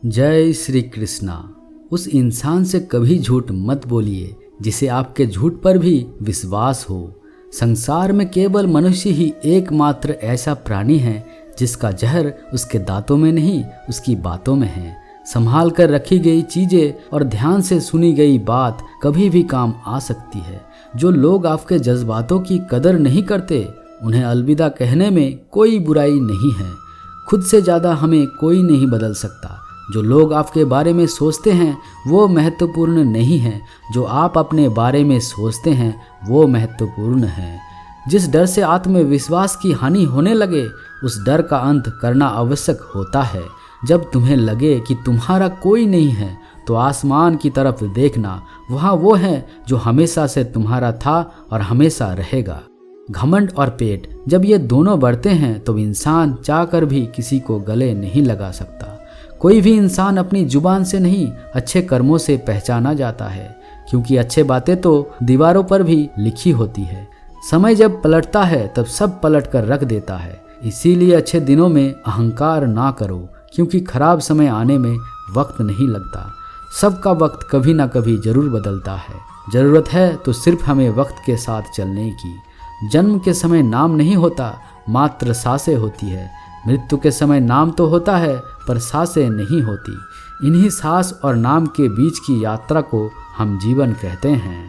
जय श्री कृष्णा। उस इंसान से कभी झूठ मत बोलिए जिसे आपके झूठ पर भी विश्वास हो। संसार में केवल मनुष्य ही एकमात्र ऐसा प्राणी है जिसका जहर उसके दांतों में नहीं उसकी बातों में है। संभाल कर रखी गई चीजें और ध्यान से सुनी गई बात कभी भी काम आ सकती है। जो लोग आपके जज्बातों की कदर नहीं करते उन्हें अलविदा कहने में कोई बुराई नहीं है। खुद से ज़्यादा हमें कोई नहीं बदल सकता। जो लोग आपके बारे में सोचते हैं वो महत्वपूर्ण नहीं है, जो आप अपने बारे में सोचते हैं वो महत्वपूर्ण है। जिस डर से आत्मविश्वास की हानि होने लगे उस डर का अंत करना आवश्यक होता है। जब तुम्हें लगे कि तुम्हारा कोई नहीं है तो आसमान की तरफ देखना, वहाँ वो है जो हमेशा से तुम्हारा था और हमेशा रहेगा। घमंड और पेट जब ये दोनों बढ़ते हैं तो इंसान चाहकर भी किसी को गले नहीं लगा सकता। कोई भी इंसान अपनी जुबान से नहीं अच्छे कर्मों से पहचाना जाता है, क्योंकि अच्छे बातें तो दीवारों पर भी लिखी होती है। समय जब पलटता है तब सब पलट कर रख देता है। इसीलिए अच्छे दिनों में अहंकार ना करो, क्योंकि खराब समय आने में वक्त नहीं लगता। सबका वक्त कभी ना कभी जरूर बदलता है। जरूरत है तो सिर्फ हमें वक्त के साथ चलने की। जन्म के समय नाम नहीं होता, मात्र सांसें होती है। मृत्यु के समय नाम तो होता है पर सांसें नहीं होती। इन्हीं सांस और नाम के बीच की यात्रा को हम जीवन कहते हैं।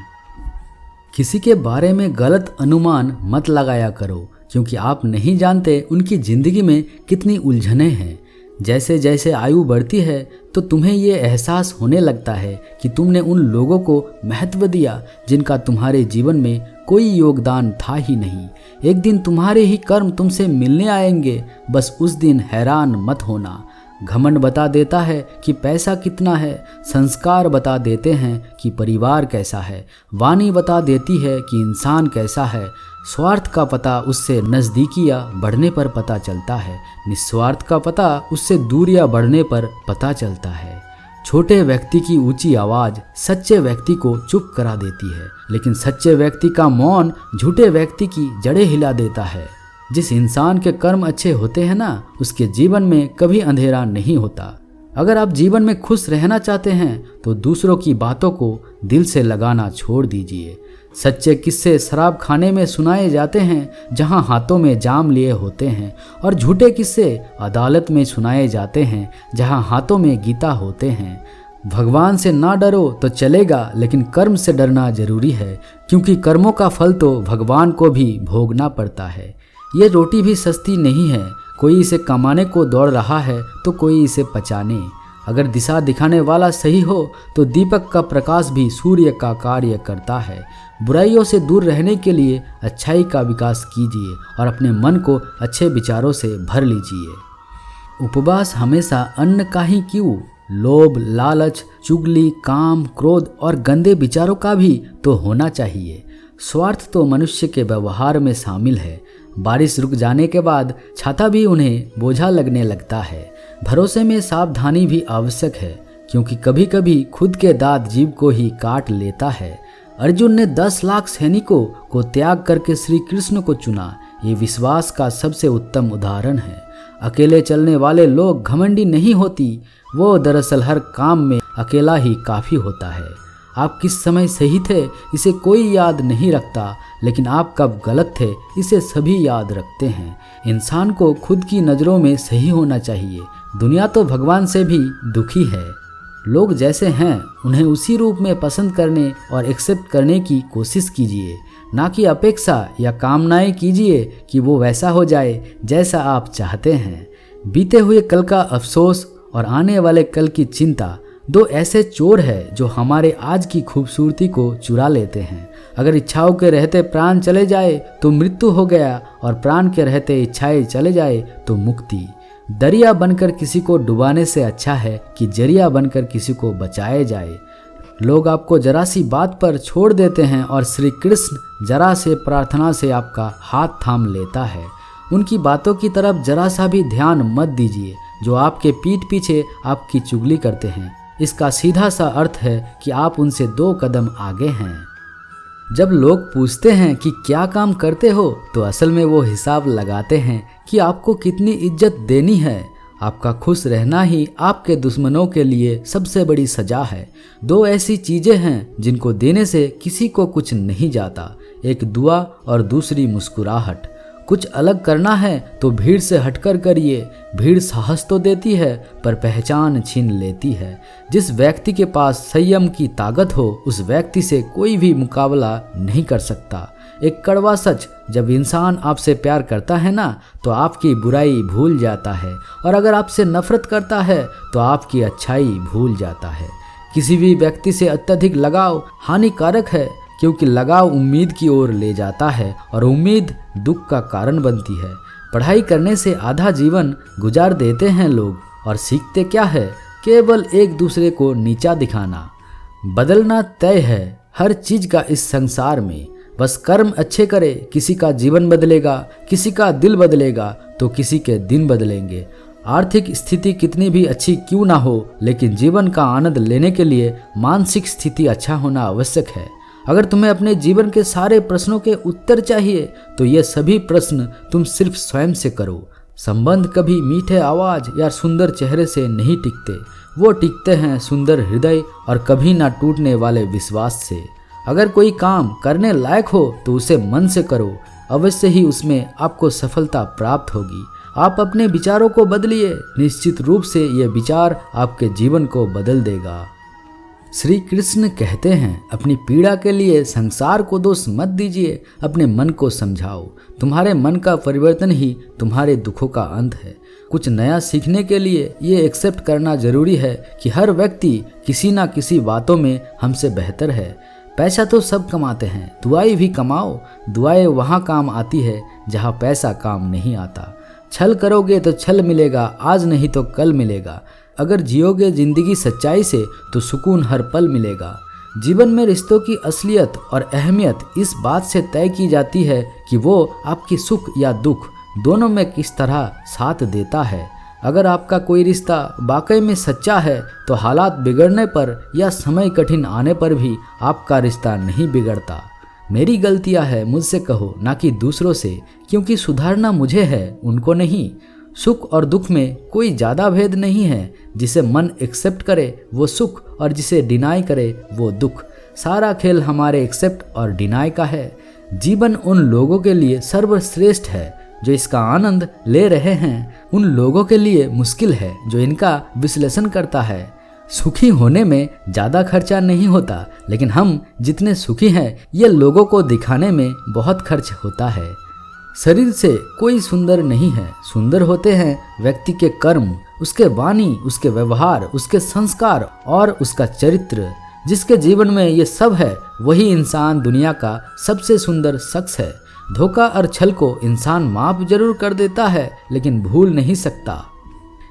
किसी के बारे में गलत अनुमान मत लगाया करो, क्योंकि आप नहीं जानते उनकी जिंदगी में कितनी उलझनें हैं। जैसे जैसे आयु बढ़ती है तो तुम्हें ये एहसास होने लगता है कि तुमने उन लोगों को महत्व दिया जिनका तुम्हारे जीवन में कोई योगदान था ही नहीं। एक दिन तुम्हारे ही कर्म तुमसे मिलने आएंगे, बस उस दिन हैरान मत होना। घमंड बता देता है कि पैसा कितना है, संस्कार बता देते हैं कि परिवार कैसा है, वाणी बता देती है कि इंसान कैसा है। स्वार्थ का पता उससे नज़दीकियाँ बढ़ने पर पता चलता है, निस्वार्थ का पता उससे दूरियाँ बढ़ने पर पता चलता है। छोटे व्यक्ति की ऊंची आवाज़ सच्चे व्यक्ति को चुप करा देती है, लेकिन सच्चे व्यक्ति का मौन झूठे व्यक्ति की जड़ें हिला देता है। जिस इंसान के कर्म अच्छे होते हैं ना, उसके जीवन में कभी अंधेरा नहीं होता। अगर आप जीवन में खुश रहना चाहते हैं तो दूसरों की बातों को दिल से लगाना छोड़ दीजिए। सच्चे किस्से शराब खाने में सुनाए जाते हैं जहां हाथों में जाम लिए होते हैं, और झूठे किस्से अदालत में सुनाए जाते हैं जहां हाथों में गीता होते हैं। भगवान से ना डरो तो चलेगा, लेकिन कर्म से डरना जरूरी है, क्योंकि कर्मों का फल तो भगवान को भी भोगना पड़ता है। ये रोटी भी सस्ती नहीं है, कोई इसे कमाने को दौड़ रहा है तो कोई इसे पचाने। अगर दिशा दिखाने वाला सही हो तो दीपक का प्रकाश भी सूर्य का कार्य करता है। बुराइयों से दूर रहने के लिए अच्छाई का विकास कीजिए और अपने मन को अच्छे विचारों से भर लीजिए। उपवास हमेशा अन्न का ही क्यों, लोभ, लालच, चुगली, काम, क्रोध और गंदे विचारों का भी तो होना चाहिए। स्वार्थ तो मनुष्य के व्यवहार में शामिल है। बारिश रुक जाने के बाद छाता भी उन्हें बोझा लगने लगता है। भरोसे में सावधानी भी आवश्यक है, क्योंकि कभी कभी खुद के दांत जीभ को ही काट लेता है। अर्जुन ने 10 लाख सैनिकों को त्याग करके श्री कृष्ण को चुना। ये विश्वास का सबसे उत्तम उदाहरण है। अकेले चलने वाले लोग घमंडी नहीं होती, वो दरअसल हर काम में अकेला ही काफ़ी होता है। आप किस समय सही थे इसे कोई याद नहीं रखता, लेकिन आप कब गलत थे इसे सभी याद रखते हैं। इंसान को खुद की नज़रों में सही होना चाहिए। दुनिया तो भगवान से भी दुखी है। लोग जैसे हैं उन्हें उसी रूप में पसंद करने और एक्सेप्ट करने की कोशिश कीजिए, ना कि अपेक्षा या कामनाएं कीजिए कि वो वैसा हो जाए जैसा आप चाहते हैं। बीते हुए कल का अफसोस और आने वाले कल की चिंता दो ऐसे चोर हैं जो हमारे आज की खूबसूरती को चुरा लेते हैं। अगर इच्छाओं के रहते प्राण चले जाए तो मृत्यु हो गया, और प्राण के रहते इच्छाएं चले जाए तो मुक्ति। दरिया बनकर किसी को डुबाने से अच्छा है कि जरिया बनकर किसी को बचाए जाए। लोग आपको जरा सी बात पर छोड़ देते हैं और श्री कृष्ण जरा से प्रार्थना से आपका हाथ थाम लेता है। उनकी बातों की तरफ जरा सा भी ध्यान मत दीजिए जो आपके पीठ पीछे आपकी चुगली करते हैं। इसका सीधा सा अर्थ है कि आप उनसे 2 कदम आगे हैं। जब लोग पूछते हैं कि क्या काम करते हो तो असल में वो हिसाब लगाते हैं कि आपको कितनी इज्जत देनी है। आपका खुश रहना ही आपके दुश्मनों के लिए सबसे बड़ी सजा है। दो ऐसी चीजें हैं जिनको देने से किसी को कुछ नहीं जाता, एक दुआ और दूसरी मुस्कुराहट। कुछ अलग करना है तो भीड़ से हटकर करिए। भीड़ साहस तो देती है पर पहचान छीन लेती है। जिस व्यक्ति के पास संयम की ताकत हो उस व्यक्ति से कोई भी मुकाबला नहीं कर सकता। एक कड़वा सच, जब इंसान आपसे प्यार करता है ना तो आपकी बुराई भूल जाता है, और अगर आपसे नफरत करता है तो आपकी अच्छाई भूल जाता है। किसी भी व्यक्ति से अत्यधिक लगाव हानिकारक है, क्योंकि लगाव उम्मीद की ओर ले जाता है और उम्मीद दुख का कारण बनती है। पढ़ाई करने से आधा जीवन गुजार देते हैं लोग, और सीखते क्या है? केवल एक दूसरे को नीचा दिखाना। बदलना तय है हर चीज का इस संसार में, बस कर्म अच्छे करे। किसी का जीवन बदलेगा, किसी का दिल बदलेगा तो किसी के दिन बदलेंगे। आर्थिक स्थिति कितनी भी अच्छी क्यों ना हो, लेकिन जीवन का आनंद लेने के लिए मानसिक स्थिति अच्छा होना आवश्यक है। अगर तुम्हें अपने जीवन के सारे प्रश्नों के उत्तर चाहिए तो ये सभी प्रश्न तुम सिर्फ स्वयं से करो। संबंध कभी मीठे आवाज या सुंदर चेहरे से नहीं टिकते, वो टिकते हैं सुंदर हृदय और कभी ना टूटने वाले विश्वास से। अगर कोई काम करने लायक हो तो उसे मन से करो, अवश्य ही उसमें आपको सफलता प्राप्त होगी। आप अपने विचारों को बदलिए, निश्चित रूप से यह विचार आपके जीवन को बदल देगा। श्री कृष्ण कहते हैं, अपनी पीड़ा के लिए संसार को दोष मत दीजिए, अपने मन को समझाओ। तुम्हारे मन का परिवर्तन ही तुम्हारे दुखों का अंत है। कुछ नया सीखने के लिए ये एक्सेप्ट करना जरूरी है कि हर व्यक्ति किसी ना किसी बातों में हमसे बेहतर है। पैसा तो सब कमाते हैं, दुआएं भी कमाओ। दुआएं वहाँ काम आती है जहाँ पैसा काम नहीं आता। छल करोगे तो छल मिलेगा, आज नहीं तो कल मिलेगा। अगर जियोगे जिंदगी सच्चाई से तो सुकून हर पल मिलेगा। जीवन में रिश्तों की असलियत और अहमियत इस बात से तय की जाती है कि वो आपकी सुख या दुख दोनों में किस तरह साथ देता है। अगर आपका कोई रिश्ता वाकई में सच्चा है तो हालात बिगड़ने पर या समय कठिन आने पर भी आपका रिश्ता नहीं बिगड़ता। मेरी गलतियां है मुझसे कहो, ना कि दूसरों से, क्योंकि सुधारना मुझे है, उनको नहीं। सुख और दुख में कोई ज़्यादा भेद नहीं है। जिसे मन एक्सेप्ट करे वो सुख, और जिसे डिनाई करे वो दुख। सारा खेल हमारे एक्सेप्ट और डिनाई का है। जीवन उन लोगों के लिए सर्वश्रेष्ठ है जो इसका आनंद ले रहे हैं, उन लोगों के लिए मुश्किल है जो इनका विश्लेषण करता है। सुखी होने में ज़्यादा खर्चा नहीं होता, लेकिन हम जितने सुखी हैं ये लोगों को दिखाने में बहुत खर्च होता है। शरीर से कोई सुंदर नहीं है, सुंदर होते हैं व्यक्ति के कर्म, उसके वाणी, उसके व्यवहार, उसके संस्कार और उसका चरित्र। जिसके जीवन में ये सब है वही इंसान दुनिया का सबसे सुंदर शख्स है। धोखा और छल को इंसान माफ जरूर कर देता है, लेकिन भूल नहीं सकता।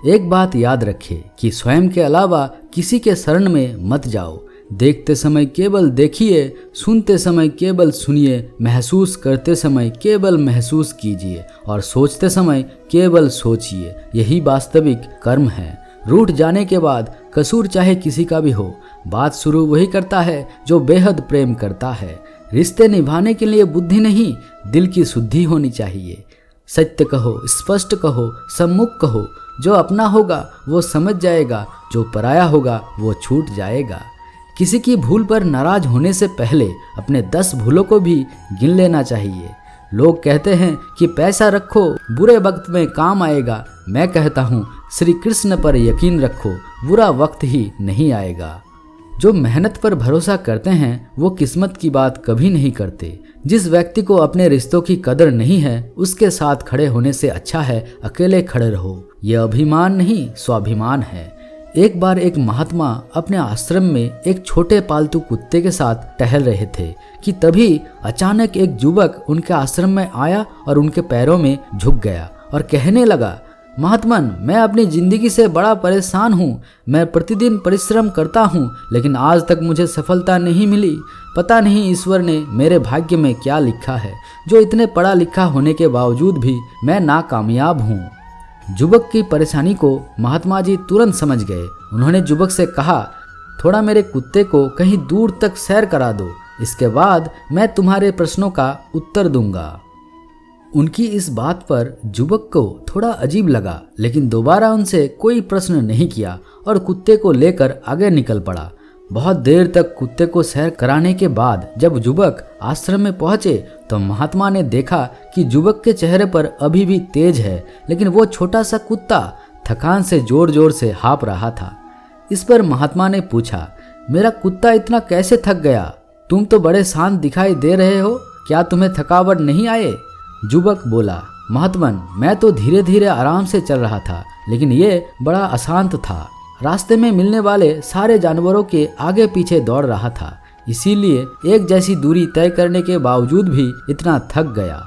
एक बात याद रखिए कि स्वयं के अलावा किसी के शरण में मत जाओ। देखते समय केवल देखिए, सुनते समय केवल सुनिए, महसूस करते समय केवल महसूस कीजिए और सोचते समय केवल सोचिए। यही वास्तविक कर्म है। रूठ जाने के बाद कसूर चाहे किसी का भी हो, बात शुरू वही करता है जो बेहद प्रेम करता है। रिश्ते निभाने के लिए बुद्धि नहीं, दिल की शुद्धि होनी चाहिए। सत्य कहो, स्पष्ट कहो, सम्मुख कहो। जो अपना होगा वो समझ जाएगा, जो पराया होगा वो छूट जाएगा। किसी की भूल पर नाराज होने से पहले अपने 10 भूलों को भी गिन लेना चाहिए। लोग कहते हैं कि पैसा रखो, बुरे वक्त में काम आएगा। मैं कहता हूँ श्री कृष्ण पर यकीन रखो, बुरा वक्त ही नहीं आएगा। जो मेहनत पर भरोसा करते हैं वो किस्मत की बात कभी नहीं करते। जिस व्यक्ति को अपने रिश्तों की कदर नहीं है उसके साथ खड़े होने से अच्छा है अकेले खड़े रहो। यह अभिमान नहीं, स्वाभिमान है। एक बार एक महात्मा अपने आश्रम में एक छोटे पालतू कुत्ते के साथ टहल रहे थे कि तभी अचानक एक युवक उनके आश्रम में आया और उनके पैरों में झुक गया और कहने लगा, महात्मन, मैं अपनी जिंदगी से बड़ा परेशान हूँ। मैं प्रतिदिन परिश्रम करता हूँ, लेकिन आज तक मुझे सफलता नहीं मिली। पता नहीं ईश्वर ने मेरे भाग्य में क्या लिखा है, जो इतने पढ़ा लिखा होने के बावजूद भी मैं नाकामयाब हूँ। युवक की परेशानी को महात्मा जी तुरंत समझ गए। उन्होंने युवक से कहा, थोड़ा मेरे कुत्ते को कहीं दूर तक सैर करा दो, इसके बाद मैं तुम्हारे प्रश्नों का उत्तर दूंगा। उनकी इस बात पर युवक को थोड़ा अजीब लगा, लेकिन दोबारा उनसे कोई प्रश्न नहीं किया और कुत्ते को लेकर आगे निकल पड़ा। बहुत देर तक कुत्ते को सैर कराने के बाद जब युवक आश्रम में पहुंचे तो महात्मा ने देखा कि युवक के चेहरे पर अभी भी तेज है, लेकिन वो छोटा सा कुत्ता थकान से जोर जोर से हाँफ रहा था। इस पर महात्मा ने पूछा, मेरा कुत्ता इतना कैसे थक गया? तुम तो बड़े शांत दिखाई दे रहे हो, क्या तुम्हें थकावट नहीं आए? युवक बोला, महात्मन, मैं तो धीरे धीरे आराम से चल रहा था, लेकिन ये बड़ा अशांत था। रास्ते में मिलने वाले सारे जानवरों के आगे पीछे दौड़ रहा था, इसीलिए एक जैसी दूरी तय करने के बावजूद भी इतना थक गया।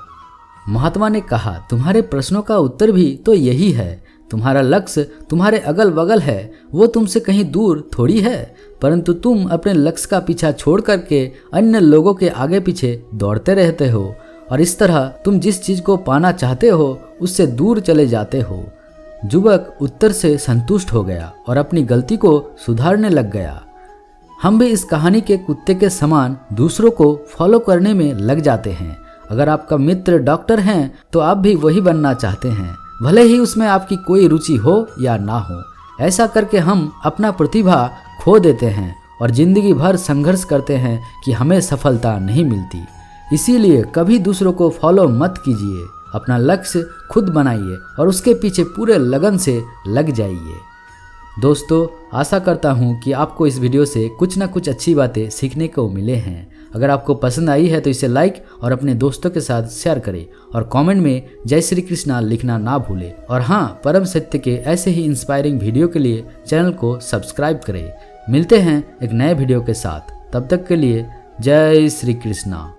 महात्मा ने कहा, तुम्हारे प्रश्नों का उत्तर भी तो यही है। तुम्हारा लक्ष्य तुम्हारे अगल बगल है, वो तुमसे कहीं दूर थोड़ी है, परंतु तुम अपने लक्ष्य का पीछा छोड़ करके अन्य लोगों के आगे पीछे दौड़ते रहते हो और इस तरह तुम जिस चीज को पाना चाहते हो उससे दूर चले जाते हो। युवक उत्तर से संतुष्ट हो गया और अपनी गलती को सुधारने लग गया। हम भी इस कहानी के कुत्ते के समान दूसरों को फॉलो करने में लग जाते हैं। अगर आपका मित्र डॉक्टर हैं तो आप भी वही बनना चाहते हैं, भले ही उसमें आपकी कोई रुचि हो या ना हो। ऐसा करके हम अपना प्रतिभा खो देते हैं और जिंदगी भर संघर्ष करते हैं कि हमें सफलता नहीं मिलती। इसीलिए कभी दूसरों को फॉलो मत कीजिए, अपना लक्ष्य खुद बनाइए और उसके पीछे पूरे लगन से लग जाइए। दोस्तों, आशा करता हूँ कि आपको इस वीडियो से कुछ ना कुछ अच्छी बातें सीखने को मिले हैं। अगर आपको पसंद आई है तो इसे लाइक और अपने दोस्तों के साथ शेयर करें और कमेंट में जय श्री कृष्णा लिखना ना भूलें। और हाँ, परम सत्य के ऐसे ही इंस्पायरिंग वीडियो के लिए चैनल को सब्सक्राइब करें। मिलते हैं एक नए वीडियो के साथ, तब तक के लिए जय श्री कृष्णा।